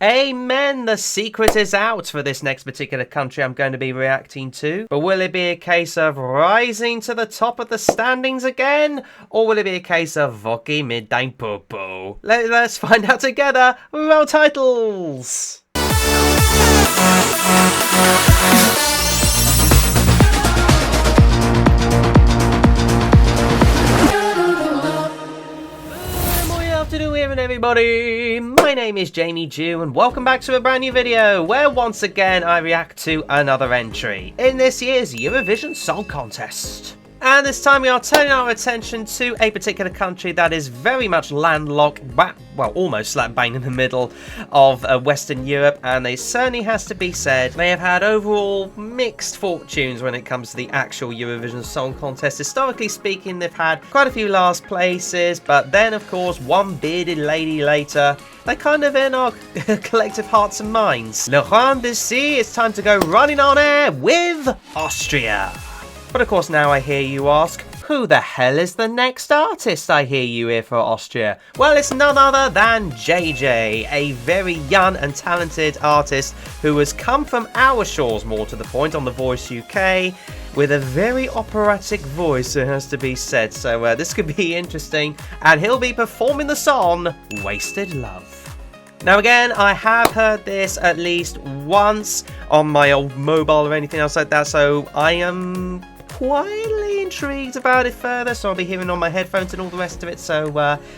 Amen, the secret is out for this next particular country I'm going to be reacting to. But will it be a case of rising to the top of the standings again? Or will it be a case of Voki Midday Popo? Let's find out together. Roll titles! Everybody, my name is Jamie Jew and welcome back to a brand new video where once again I react to another entry in this year's Eurovision Song Contest. And this time we are turning our attention to a particular country that is very much landlocked, well, almost slap bang in the middle of Western Europe, and it certainly has to be said they have had overall mixed fortunes when it comes to the actual Eurovision Song Contest. Historically speaking, they've had quite a few last places, but then of course one bearded lady later, they're kind of in our collective hearts and minds. Le Round de Sea, it's time to go running on air with Austria. But of course now I hear you ask, who the hell is the next artist I hear you here for Austria? Well, it's none other than JJ, a very young and talented artist who has come from our shores, more to the point, on The Voice UK, with a very operatic voice, it has to be said. So this could be interesting, and he'll be performing the song Wasted Love. Now again, I have heard this at least once on my old mobile or anything else like that, so I am quietly intrigued about it further, so I'll be hearing on my headphones and all the rest of it, so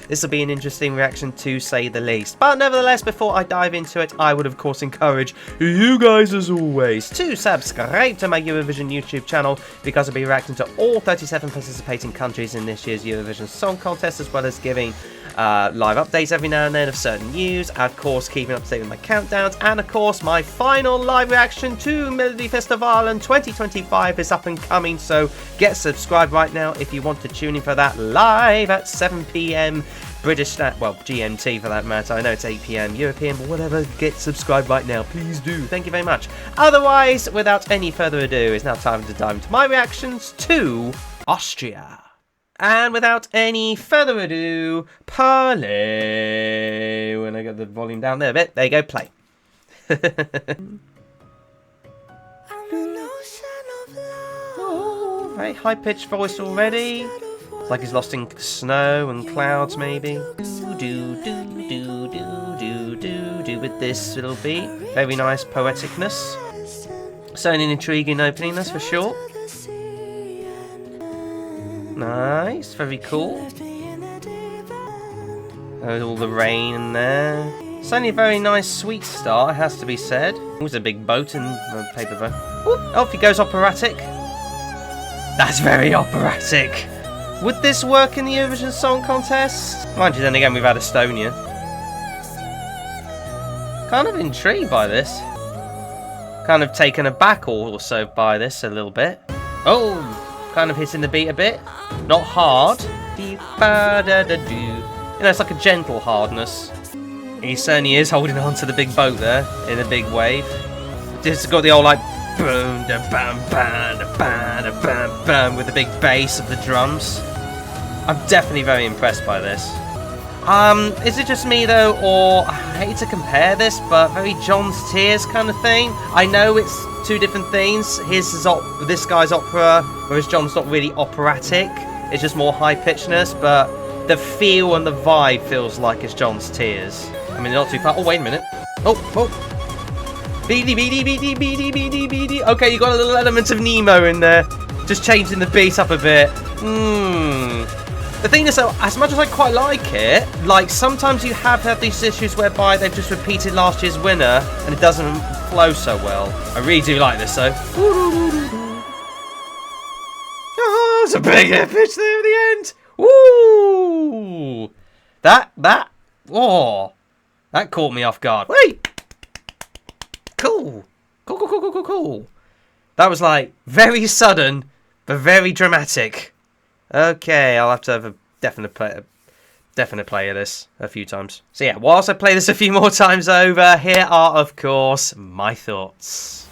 this will be an interesting reaction to say the least. But nevertheless, before I dive into it, I would of course encourage you guys as always to subscribe to my Eurovision YouTube channel, because I'll be reacting to all 37 participating countries in this year's Eurovision Song Contest, as well as giving live updates every now and then of certain news, of course keeping up to date with my countdowns, and of course my final live reaction to Melodifestivalen 2025 is up and coming, so get subscribed right now if you want to tune in for that live at 7 PM British, well, GMT for that matter. I know it's 8 PM European, but whatever, get subscribed right now, please do. Thank you very much. Otherwise, without any further ado, it's now time to dive into my reactions to Austria. And without any further ado, play. When I get the volume down there a bit, there you go, play. Oh, very high-pitched voice already. It's like he's lost in snow and clouds, maybe. Do with this little beat. Very nice poeticness. Certainly an intriguing opening, that's for sure. Nice, very cool. There's all the rain in there. Certainly a very nice sweet start, it has to be said. It was a big boat and a paper boat. Off he goes operatic. That's very operatic. Would this work in the Eurovision Song Contest? Mind you, then again, we've had Estonia. Kind of intrigued by this. Kind of taken aback also by this a little bit. Oh! Kind of hitting the beat a bit. Not hard. You know, it's like a gentle hardness. He certainly is holding on to the big boat there in a big wave. Just got the old like boom da bam bam da bam da bam bam with the big bass of the drums. I'm definitely very impressed by this. Is it just me though, or I hate to compare this, but very John's Tears kind of thing? I know it's two different things. His is this guy's opera, whereas John's not really operatic. It's just more high-pitchedness, but the feel and the vibe feels like it's John's Tears. I mean, not too far. Oh, wait a minute. Oh. Beady. Okay, you got a little element of Nemo in there. Just changing the beat up a bit. The thing is, though, as much as I quite like it, like, sometimes you have had these issues whereby they've just repeated last year's winner, and it doesn't flow so well. I really do like this, though. Oh, it's a big pitch there at the end. Woo! That caught me off guard. Wait! Cool. That was, like, very sudden, but very dramatic. Okay, I'll have to have a definite play of this a few times. So yeah, whilst I play this a few more times over, here are, of course, my thoughts.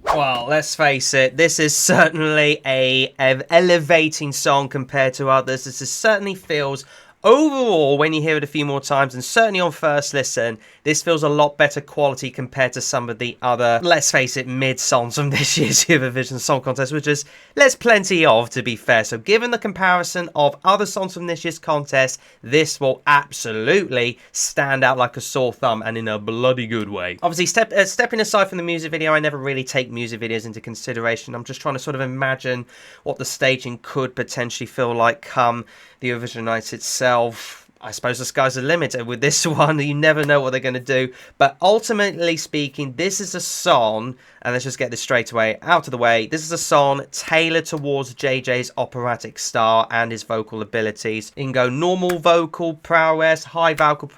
Well, let's face it, this is certainly an elevating song compared to others. This certainly feels overall, when you hear it a few more times, and certainly on first listen, this feels a lot better quality compared to some of the other, let's face it, mid songs from this year's Eurovision Song Contest, which is, there's plenty of, to be fair. So given the comparison of other songs from this year's contest, this will absolutely stand out like a sore thumb, and in a bloody good way. Obviously, stepping aside from the music video, I never really take music videos into consideration. I'm just trying to sort of imagine what the staging could potentially feel like come the Eurovision night itself. I suppose the sky's the limit with this one. You never know what they're going to do. But ultimately speaking, this is a song, and let's just get this straight away out of the way. This is a song tailored towards JJ's operatic style and his vocal abilities. You can go normal vocal prowess, high vocal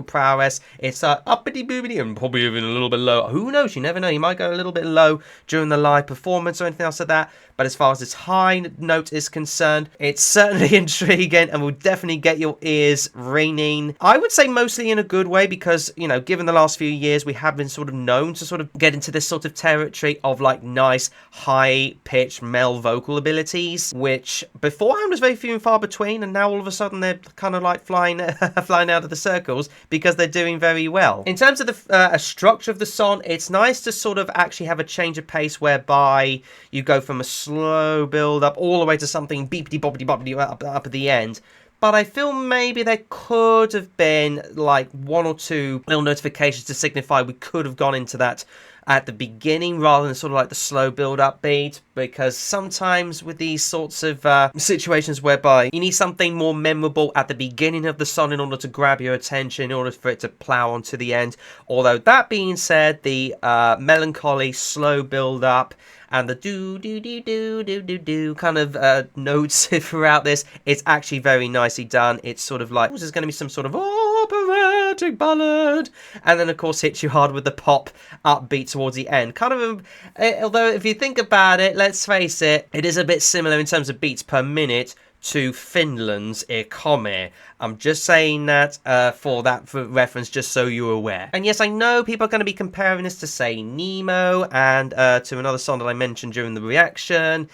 prowess. It's uppity boobity and probably even a little bit low. Who knows? You never know. You might go a little bit low during the live performance or anything else like that. But as far as its high note is concerned, it's certainly intriguing and will definitely get your ears ringing. I would say mostly in a good way because, you know, given the last few years, we have been sort of known to sort of get into this sort of territory of like nice high-pitched male vocal abilities, which beforehand was very few and far between, and now all of a sudden they're kind of like flying out of the circles because they're doing very well. In terms of the structure of the song, it's nice to sort of actually have a change of pace whereby you go from a slow build up all the way to something beepity boppity boppity up at the end. But I feel maybe there could have been like one or two little notifications to signify we could have gone into that at the beginning rather than sort of like the slow build up beat, because sometimes with these sorts of situations whereby you need something more memorable at the beginning of the song in order to grab your attention, in order for it to plow on to the end. Although that being said, the melancholy slow build up and the do kind of notes throughout this, it's actually very nicely done. It's sort of like, there's going to be some sort of operatic ballad, and then of course hits you hard with the pop upbeat towards the end. Kind of, although if you think about it, let's face it, it is a bit similar in terms of beats per minute to Finland's Ikome. I'm just saying that for reference, just so you're aware. And yes, I know people are going to be comparing this to, say, Nemo and to another song that I mentioned during the reaction.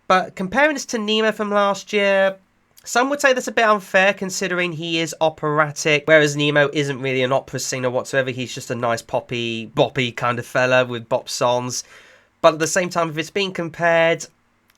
But comparing this to Nemo from last year, some would say that's a bit unfair considering he is operatic, whereas Nemo isn't really an opera singer whatsoever. He's just a nice poppy, boppy kind of fella with bop songs. But at the same time, if it's being compared,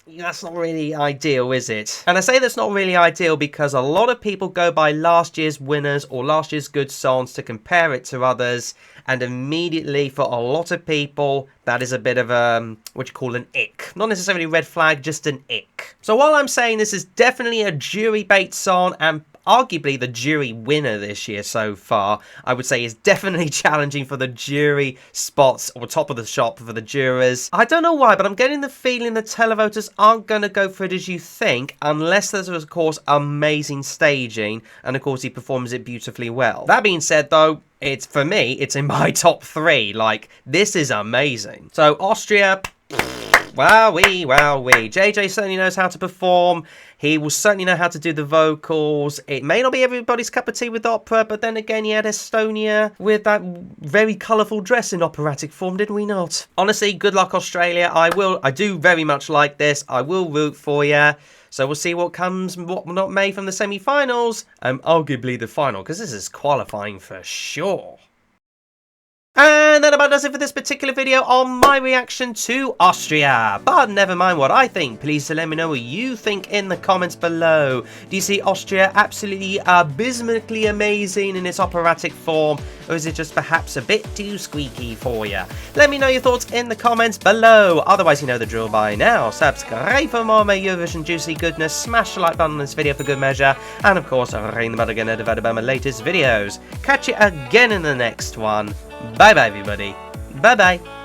that's not really ideal, is it? And I say that's not really ideal because a lot of people go by last year's winners or last year's good songs to compare it to others, and immediately for a lot of people that is a bit of a what you call an ick. Not necessarily red flag, just an ick. So while I'm saying this is definitely a jury bait song and arguably the jury winner this year so far, I would say is definitely challenging for the jury spots or top of the shop for the jurors. I don't know why, but I'm getting the feeling the televoters aren't going to go for it as you think, unless there's of course amazing staging, and of course he performs it beautifully well. That being said though, it's, for me, it's in my top 3. Like, this is amazing. So Austria, wowee, wowee. JJ certainly knows how to perform. He will certainly know how to do the vocals. It may not be everybody's cup of tea with opera, but then again, he had Estonia with that very colourful dress in operatic form, didn't we not? Honestly, good luck, Australia. I do very much like this. I will root for you. So we'll see what comes, what not may from the semi-finals, and arguably the final, because this is qualifying for sure. And that about does it for this particular video on my reaction to Austria. But never mind what I think. Please do let me know what you think in the comments below. Do you see Austria absolutely abysmally amazing in its operatic form? Or is it just perhaps a bit too squeaky for you? Let me know your thoughts in the comments below. Otherwise, you know the drill by now. Subscribe for more of my Eurovision juicy goodness. Smash the like button on this video for good measure. And of course, ring the bell again notified about my latest videos. Catch you again in the next one. Bye bye everybody. Bye bye.